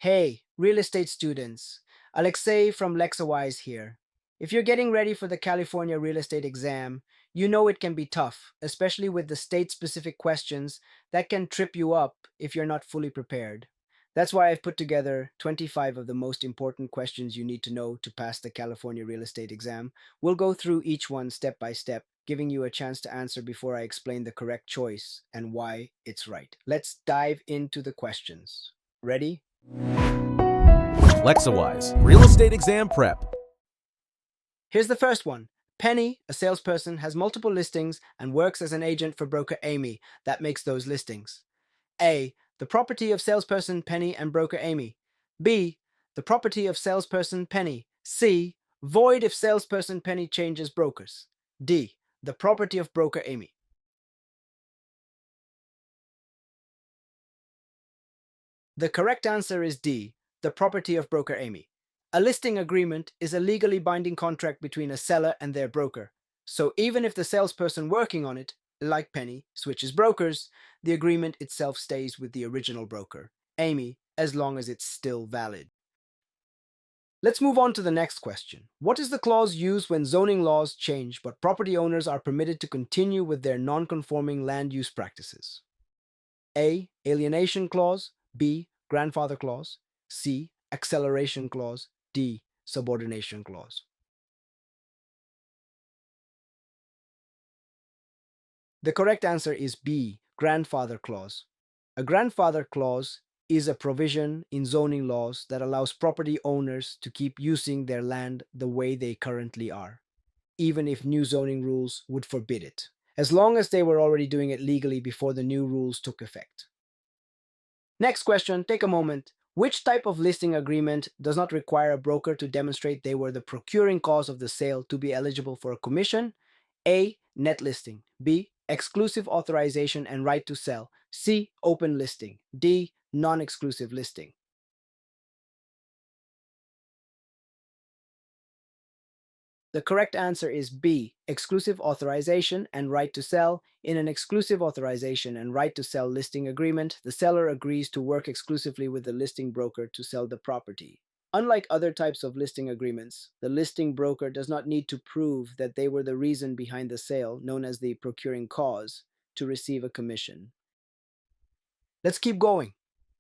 Hey, real estate students. Alexei from LexaWise here. If you're getting ready for the California real estate exam, you know it can be tough, especially with the state-specific questions that can trip you up if you're not fully prepared. That's why I've put together 25 of the most important questions you need to know to pass the California real estate exam. We'll go through each one step by step, giving you a chance to answer before I explain the correct choice and why it's right. Let's dive into the questions. Ready? LexaWise, Real Estate Exam Prep. Here's the first one. Penny, a salesperson, has multiple listings and works as an agent for broker Amy that makes those listings. A. The property of salesperson Penny and broker Amy. B. The property of salesperson Penny. C. Void if salesperson Penny changes brokers. D. The property of broker Amy. The correct answer is D. The property of broker Amy. A listing agreement is a legally binding contract between a seller and their broker. So even if the salesperson working on it, like Penny, switches brokers, the agreement itself stays with the original broker, Amy, as long as it's still valid. Let's move on to the next question. What is the clause used when zoning laws change but property owners are permitted to continue with their non-conforming land use practices? A. Alienation clause. B. Grandfather clause. C. Acceleration clause. D. Subordination clause. The correct answer is B. Grandfather clause. A grandfather clause is a provision in zoning laws that allows property owners to keep using their land the way they currently are, even if new zoning rules would forbid it, as long as they were already doing it legally before the new rules took effect. Next question, take a moment. Which type of listing agreement does not require a broker to demonstrate they were the procuring cause of the sale to be eligible for a commission? A. Net listing. B. Exclusive authorization and right to sell. C. Open listing. D. Non-exclusive listing. The correct answer is B. Exclusive authorization and right to sell. In an exclusive authorization and right to sell listing agreement, the seller agrees to work exclusively with the listing broker to sell the property. Unlike other types of listing agreements, the listing broker does not need to prove that they were the reason behind the sale, known as the procuring cause, to receive a commission. Let's keep going.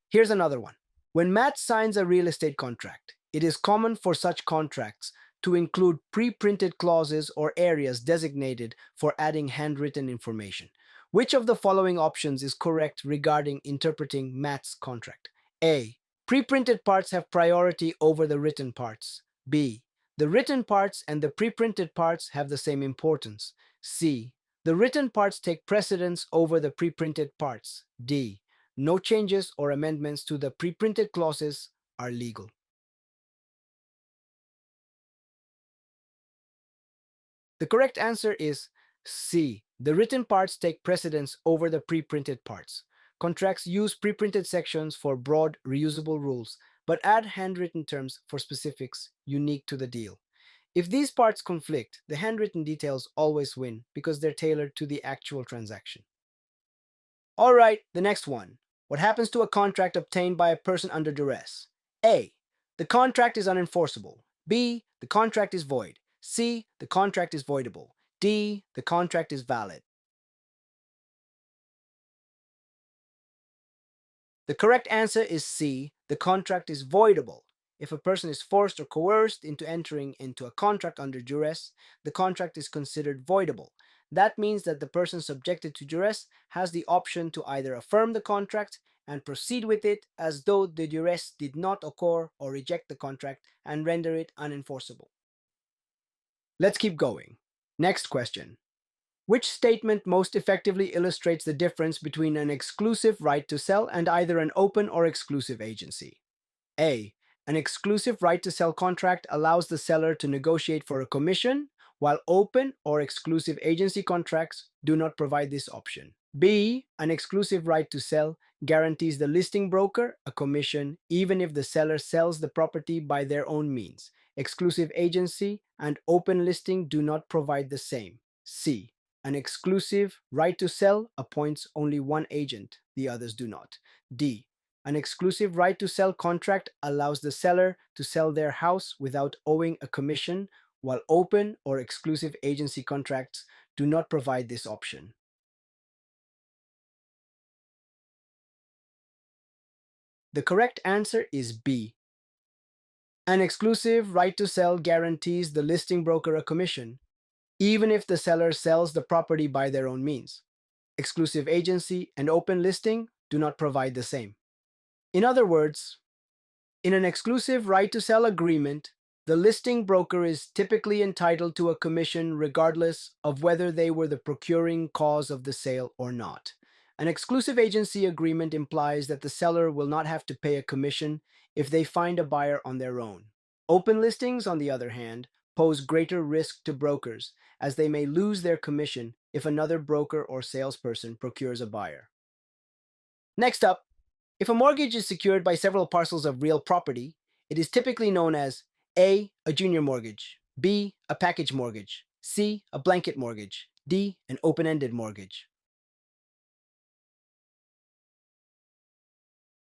Here's another one. When Matt signs a real estate contract, it is common for such contracts to include pre-printed clauses or areas designated for adding handwritten information. Which of the following options is correct regarding interpreting Matt's contract? A. Pre-printed parts have priority over the written parts. B. The written parts and the pre-printed parts have the same importance. C. The written parts take precedence over the pre-printed parts. D. No changes or amendments to the pre-printed clauses are legal. The correct answer is C. The written parts take precedence over the pre-printed parts. Contracts use pre-printed sections for broad, reusable rules, but add handwritten terms for specifics unique to the deal. If these parts conflict, the handwritten details always win because they're tailored to the actual transaction. All right, the next one. What happens to a contract obtained by a person under duress? A. The contract is unenforceable. B. The contract is void. C. The contract is voidable. D. The contract is valid. The correct answer is C. The contract is voidable. If a person is forced or coerced into entering into a contract under duress, the contract is considered voidable. That means that the person subjected to duress has the option to either affirm the contract and proceed with it as though the duress did not occur, or reject the contract and render it unenforceable. Let's keep going. Next question. Which statement most effectively illustrates the difference between an exclusive right to sell and either an open or exclusive agency? A. An exclusive right to sell contract allows the seller to negotiate for a commission, while open or exclusive agency contracts do not provide this option. B. An exclusive right to sell guarantees the listing broker a commission even if the seller sells the property by their own means. Exclusive agency and open listing do not provide the same. C. An exclusive right to sell appoints only one agent, the others do not. D. An exclusive right to sell contract allows the seller to sell their house without owing a commission, while open or exclusive agency contracts do not provide this option. The correct answer is B. An exclusive right to sell guarantees the listing broker a commission, even if the seller sells the property by their own means. Exclusive agency and open listing do not provide the same. In other words, in an exclusive right to sell agreement, the listing broker is typically entitled to a commission regardless of whether they were the procuring cause of the sale or not. An exclusive agency agreement implies that the seller will not have to pay a commission if they find a buyer on their own. Open listings, on the other hand, pose greater risk to brokers, as they may lose their commission if another broker or salesperson procures a buyer. Next up, if a mortgage is secured by several parcels of real property, it is typically known as A. A junior mortgage, B. A package mortgage, C. A blanket mortgage, D. An open-ended mortgage.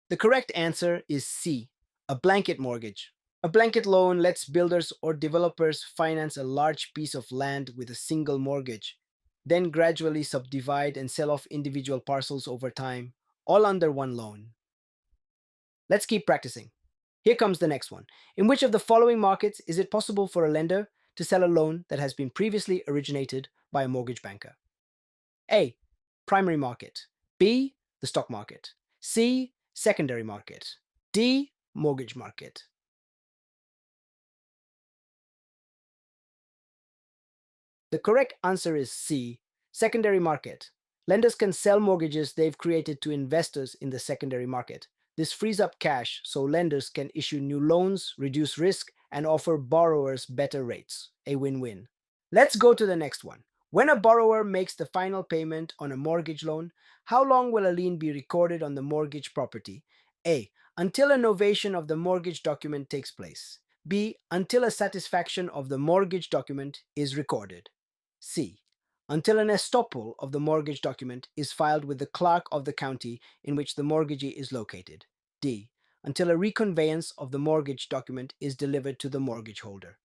The correct answer is C. A blanket mortgage. A blanket loan lets builders or developers finance a large piece of land with a single mortgage, then gradually subdivide and sell off individual parcels over time, all under one loan. Let's keep practicing. Here comes the next one. In which of the following markets is it possible for a lender to sell a loan that has been previously originated by a mortgage banker? A. Primary market. B. The stock market. C. Secondary market. D. Mortgage market. The correct answer is C. Secondary market. Lenders can sell mortgages they've created to investors in the secondary market. This frees up cash so lenders can issue new loans, reduce risk, and offer borrowers better rates. A win-win. Let's go to the next one. When a borrower makes the final payment on a mortgage loan, how long will a lien be recorded on the mortgage property? A. Until a novation of the mortgage document takes place. B. Until a satisfaction of the mortgage document is recorded. C. Until an estoppel of the mortgage document is filed with the clerk of the county in which the mortgagee is located. D. Until a reconveyance of the mortgage document is delivered to the mortgage holder.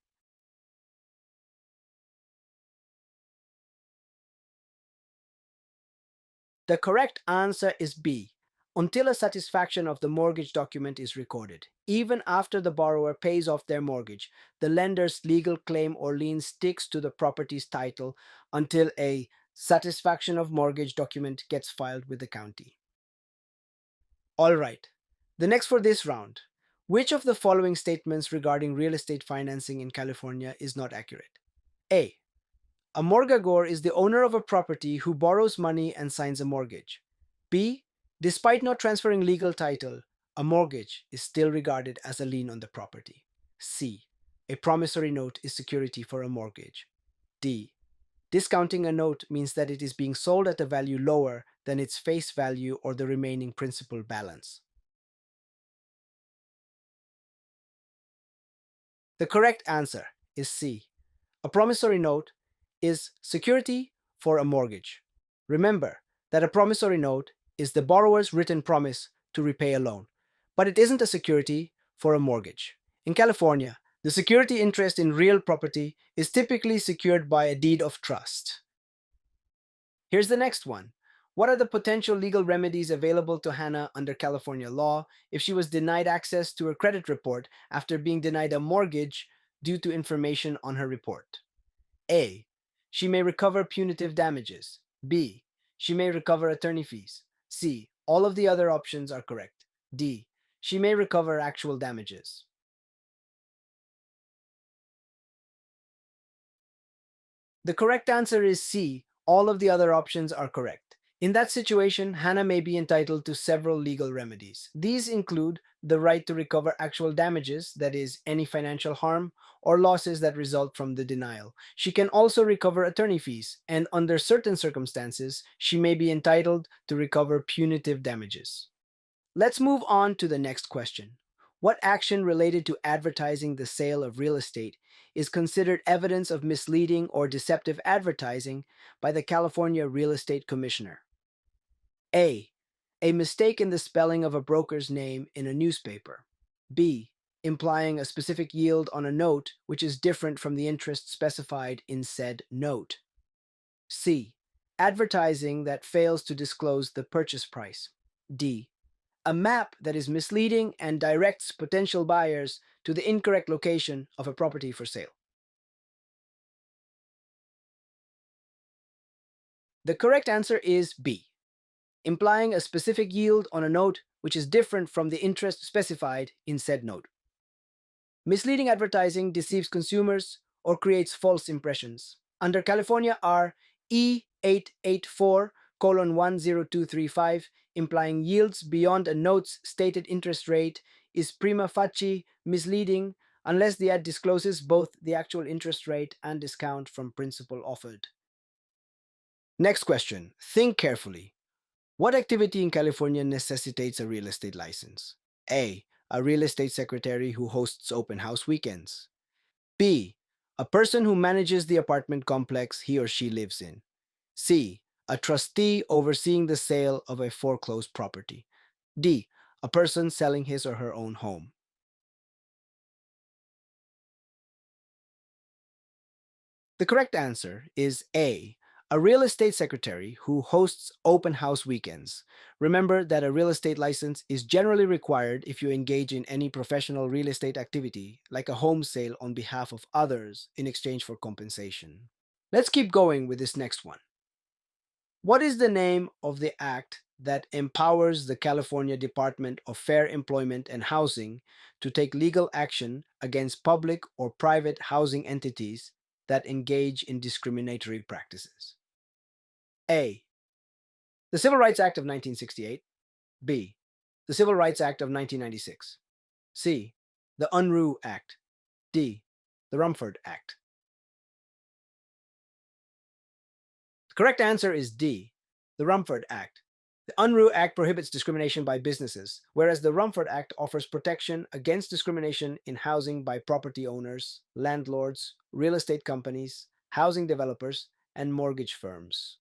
The correct answer is B. Until a satisfaction of the mortgage document is recorded. Even after the borrower pays off their mortgage, the lender's legal claim or lien sticks to the property's title until a satisfaction of mortgage document gets filed with the county. All right. The next for this round. Which of the following statements regarding real estate financing in California is not accurate? A. A mortgagor is the owner of a property who borrows money and signs a mortgage. B. Despite not transferring legal title, a mortgage is still regarded as a lien on the property. C. A promissory note is security for a mortgage. D. Discounting a note means that it is being sold at a value lower than its face value or the remaining principal balance. The correct answer is C. A promissory note is security for a mortgage. Remember that a promissory note is the borrower's written promise to repay a loan, but it isn't a security for a mortgage. In California, the security interest in real property is typically secured by a deed of trust. Here's the next one. What are the potential legal remedies available to Hannah under California law if she was denied access to her credit report after being denied a mortgage due to information on her report? A. She may recover punitive damages. B. She may recover attorney fees. C. All of the other options are correct. D. She may recover actual damages. The correct answer is C. All of the other options are correct. In that situation, Hannah may be entitled to several legal remedies. These include the right to recover actual damages, that is, any financial harm or losses that result from the denial. She can also recover attorney fees, and under certain circumstances, she may be entitled to recover punitive damages. Let's move on to the next question. What action related to advertising the sale of real estate is considered evidence of misleading or deceptive advertising by the California Real Estate Commissioner? A. A mistake in the spelling of a broker's name in a newspaper. B. Implying a specific yield on a note which is different from the interest specified in said note. C. Advertising that fails to disclose the purchase price. D. A map that is misleading and directs potential buyers to the incorrect location of a property for sale. The correct answer is B, implying a specific yield on a note which is different from the interest specified in said note. Misleading advertising deceives consumers or creates false impressions. Under California R E884:10235, implying yields beyond a note's stated interest rate is prima facie misleading unless the ad discloses both the actual interest rate and discount from principal offered. Next question. Think carefully. What activity in California necessitates a real estate license? A. A real estate secretary who hosts open house weekends. B. A person who manages the apartment complex he or she lives in. C. A trustee overseeing the sale of a foreclosed property. D. A person selling his or her own home. The correct answer is A real estate secretary who hosts open house weekends. Remember that a real estate license is generally required if you engage in any professional real estate activity, like a home sale on behalf of others in exchange for compensation. Let's keep going with this next one. What is the name of the act that empowers the California Department of Fair Employment and Housing to take legal action against public or private housing entities that engage in discriminatory practices? A. The Civil Rights Act of 1968. B. The Civil Rights Act of 1996. C. The Unruh Act. D. The Rumford Act. The correct answer is D. The Rumford Act. The Unruh Act prohibits discrimination by businesses, whereas the Rumford Act offers protection against discrimination in housing by property owners, landlords, real estate companies, housing developers, and mortgage firms.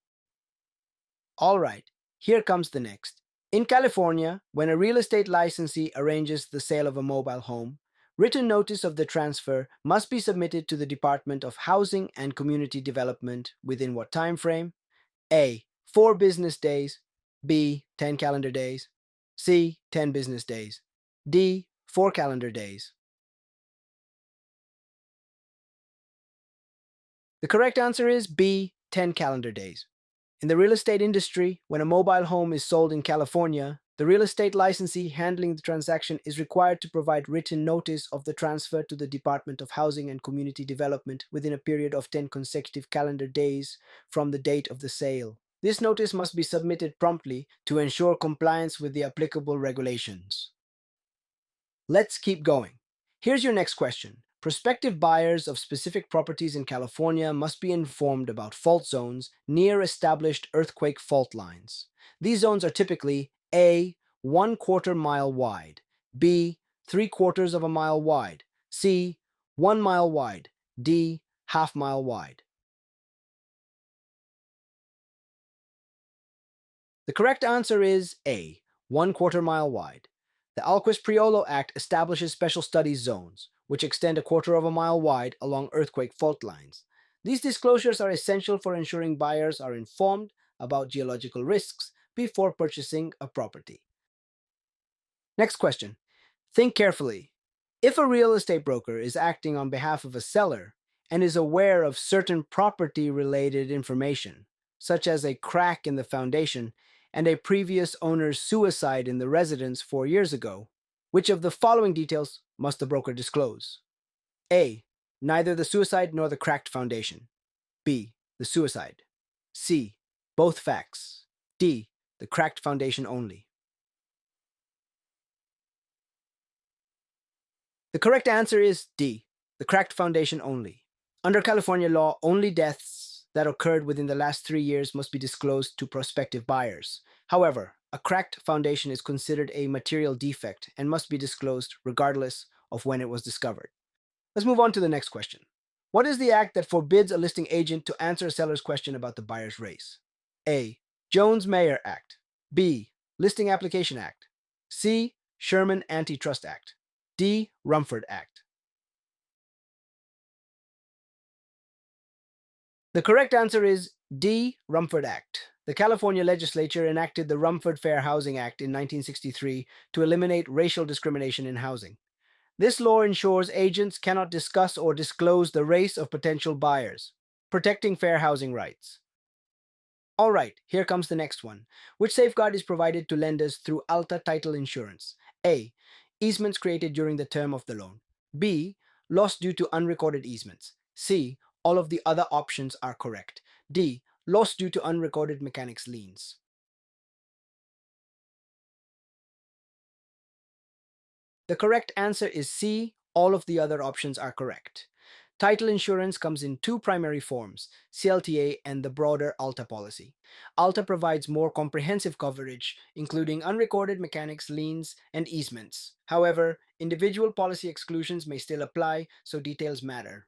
All right, here comes the next. In California, when a real estate licensee arranges the sale of a mobile home, written notice of the transfer must be submitted to the Department of Housing and Community Development within what time frame? A. 4 business days. B. 10 calendar days. C. 10 business days. D. 4 calendar days. The correct answer is B. 10 calendar days. In the real estate industry, when a mobile home is sold in California, the real estate licensee handling the transaction is required to provide written notice of the transfer to the Department of Housing and Community Development within a period of 10 consecutive calendar days from the date of the sale. This notice must be submitted promptly to ensure compliance with the applicable regulations. Let's keep going. Here's your next question. Prospective buyers of specific properties in California must be informed about fault zones near established earthquake fault lines. These zones are typically A. 1/4 mile wide, B. 3/4 of a mile wide, C. 1 mile wide, D. Half mile wide. The correct answer is A. 1/4 mile wide. The Alquist-Priolo Act establishes special studies zones, which extend a quarter of a mile wide along earthquake fault lines. These disclosures are essential for ensuring buyers are informed about geological risks before purchasing a property. Next question. Think carefully. If a real estate broker is acting on behalf of a seller and is aware of certain property-related information, such as a crack in the foundation and a previous owner's suicide in the residence 4 years ago, which of the following details must the broker disclose? A. Neither the suicide nor the cracked foundation. B. The suicide. C. Both facts. D. The cracked foundation only. The correct answer is D. The cracked foundation only. Under California law, only deaths that occurred within the last 3 years must be disclosed to prospective buyers. However, a cracked foundation is considered a material defect and must be disclosed regardless of when it was discovered. Let's move on to the next question. What is the act that forbids a listing agent to answer a seller's question about the buyer's race? A. Jones-Mayer Act. B. Listing Application Act. C. Sherman Antitrust Act. D. Rumford Act. The correct answer is D. Rumford Act. The California legislature enacted the Rumford Fair Housing Act in 1963 to eliminate racial discrimination in housing. This law ensures agents cannot discuss or disclose the race of potential buyers, protecting fair housing rights. All right, here comes the next one. Which safeguard is provided to lenders through Alta Title Insurance? A. Easements created during the term of the loan. B. Loss due to unrecorded easements. C. All of the other options are correct. D. Loss due to unrecorded mechanics liens. The correct answer is C. All of the other options are correct. Title insurance comes in two primary forms, CLTA and the broader ALTA policy. ALTA provides more comprehensive coverage, including unrecorded mechanics, liens, and easements. However, individual policy exclusions may still apply, so details matter.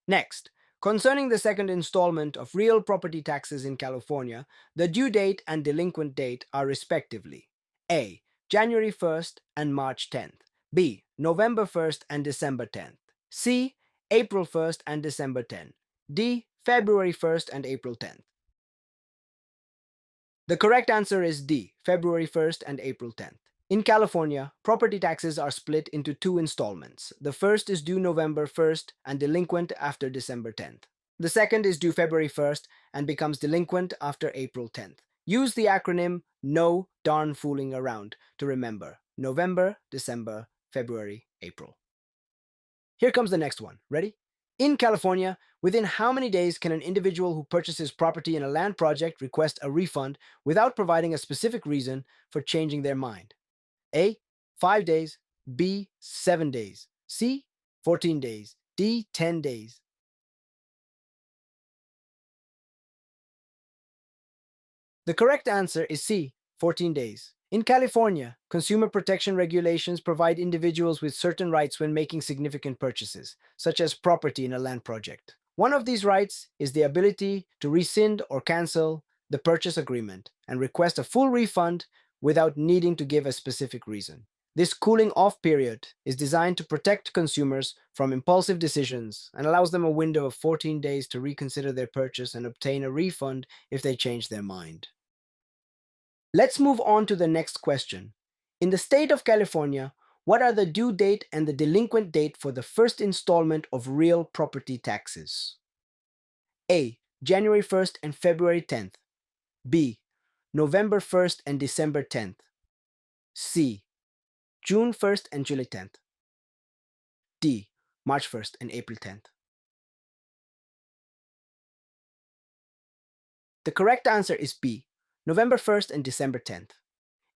Next, concerning the second installment of real property taxes in California, the due date and delinquent date are respectively A. January 1st and March 10th, B. November 1st and December 10th, C. April 1st and December 10th, D. February 1st and April 10th. The correct answer is D. February 1st and April 10th. In California, property taxes are split into two installments. The first is due November 1st and delinquent after December 10th. The second is due February 1st and becomes delinquent after April 10th. Use the acronym No Darn Fooling Around to remember November, December, February, April. Here comes the next one. Ready? In California, within how many days can an individual who purchases property in a land project request a refund without providing a specific reason for changing their mind? A. 5 days. B. 7 days. C. 14 days. D. 10 days. The correct answer is C. 14 days. In California, consumer protection regulations provide individuals with certain rights when making significant purchases, such as property in a land project. One of these rights is the ability to rescind or cancel the purchase agreement and request a full refund without needing to give a specific reason. This cooling off period is designed to protect consumers from impulsive decisions and allows them a window of 14 days to reconsider their purchase and obtain a refund if they change their mind. Let's move on to the next question. In the state of California, what are the due date and the delinquent date for the first installment of real property taxes? A. January 1st and February 10th. B. November 1st and December 10th. C. June 1st and July 10th. D. March 1st and April 10th. The correct answer is B. November 1st and December 10th.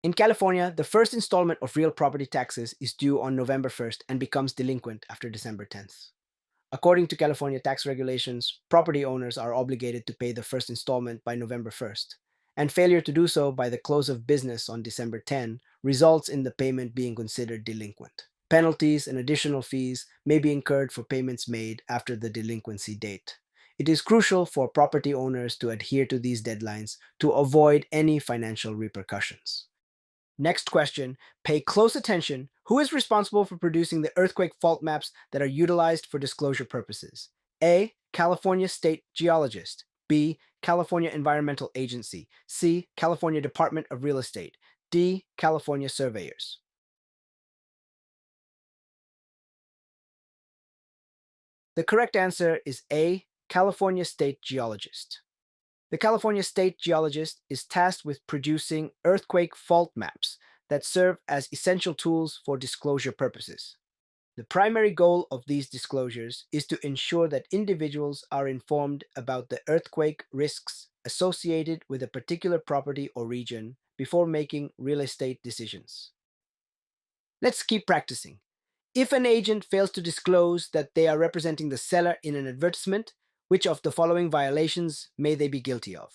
In California, the first installment of real property taxes is due on November 1st and becomes delinquent after December 10th. According to California tax regulations, property owners are obligated to pay the first installment by November 1st, and failure to do so by the close of business on December 10 results in the payment being considered delinquent. Penalties and additional fees may be incurred for payments made after the delinquency date. It is crucial for property owners to adhere to these deadlines to avoid any financial repercussions. Next question. Pay close attention. Who is responsible for producing the earthquake fault maps that are utilized for disclosure purposes? A. California State Geologist. B. California Environmental Agency. C. California Department of Real Estate. D. California Surveyors. The correct answer is A. California State Geologist. The California State Geologist is tasked with producing earthquake fault maps that serve as essential tools for disclosure purposes. The primary goal of these disclosures is to ensure that individuals are informed about the earthquake risks associated with a particular property or region before making real estate decisions. Let's keep practicing. If an agent fails to disclose that they are representing the seller in an advertisement, which of the following violations may they be guilty of?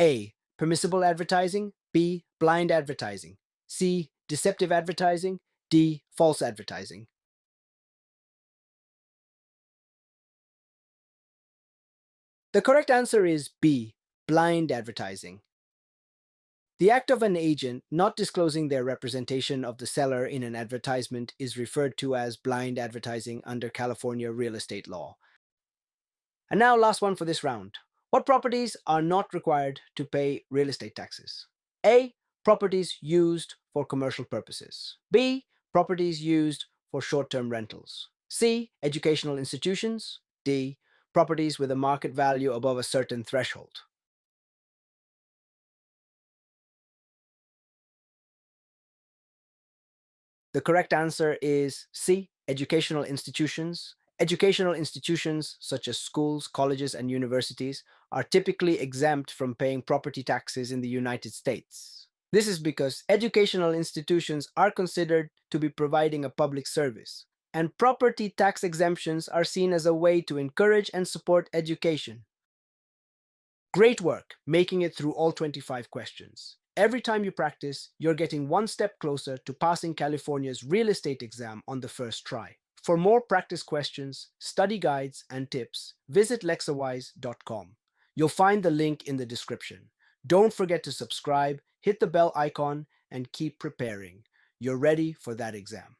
A. Permissible advertising. B. Blind advertising. C. Deceptive advertising. D. False advertising. The correct answer is B. Blind advertising. The act of an agent not disclosing their representation of the seller in an advertisement is referred to as blind advertising under California real estate law. And now, last one for this round. What properties are not required to pay real estate taxes? A. Properties used for commercial purposes. B. Properties used for short term rentals. C. Educational institutions. D. Properties with a market value above a certain threshold. The correct answer is C. Educational institutions. Educational institutions such as schools, colleges, and universities are typically exempt from paying property taxes in the United States. This is because educational institutions are considered to be providing a public service, and property tax exemptions are seen as a way to encourage and support education. Great work making it through all 25 questions. Every time you practice, you're getting one step closer to passing California's real estate exam on the first try. For more practice questions, study guides, and tips, visit lexawise.com. You'll find the link in the description. Don't forget to subscribe, hit the bell icon, and keep preparing. You're ready for that exam.